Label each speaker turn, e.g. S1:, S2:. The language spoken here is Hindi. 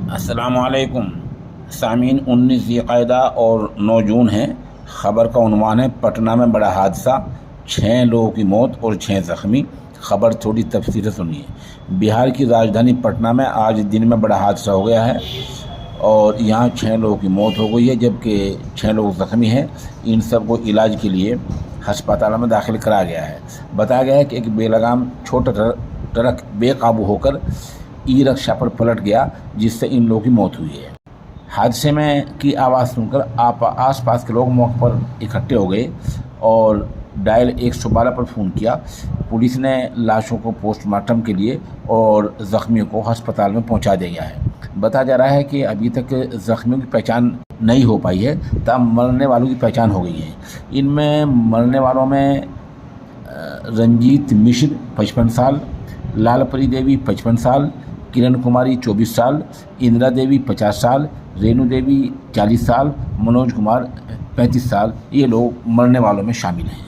S1: अस्सलामुअलैकुम सामीन। 19 ज़िलक़ादा और 9 जून है। ख़बर का उन्वान है पटना में बड़ा हादसा, 6 लोगों की मौत और 6 ज़ख्मी। ख़बर थोड़ी तफसील से सुनिए। बिहार की राजधानी पटना में आज दिन में बड़ा हादसा हो गया है और यहाँ 6 लोगों की मौत हो गई है जबकि 6 लोग ज़ख्मी हैं। इन सब को इलाज के लिए हस्पताल में दाखिल कराया गया है। बताया गया है कि एक बेलगाम छोटा ट्रक बेकाबू होकर ई रिक्शा पर पलट गया जिससे इन लोगों की मौत हुई है। हादसे में की आवाज़ सुनकर आसपास के लोग मौके पर इकट्ठे हो गए और डायल 112 पर फ़ोन किया। पुलिस ने लाशों को पोस्टमार्टम के लिए और ज़ख्मियों को अस्पताल में पहुंचा दिया गया है। बताया जा रहा है कि अभी तक ज़ख्मियों की पहचान नहीं हो पाई है, तब मरने वालों की पहचान हो गई है। इनमें मरने वालों में रंजीत मिश्र 55 साल, लालपरी देवी 55 साल, किरण कुमारी 24 साल, इंदिरा देवी 50 साल, रेणु देवी 40 साल, मनोज कुमार 35 साल, ये लोग मरने वालों में शामिल हैं।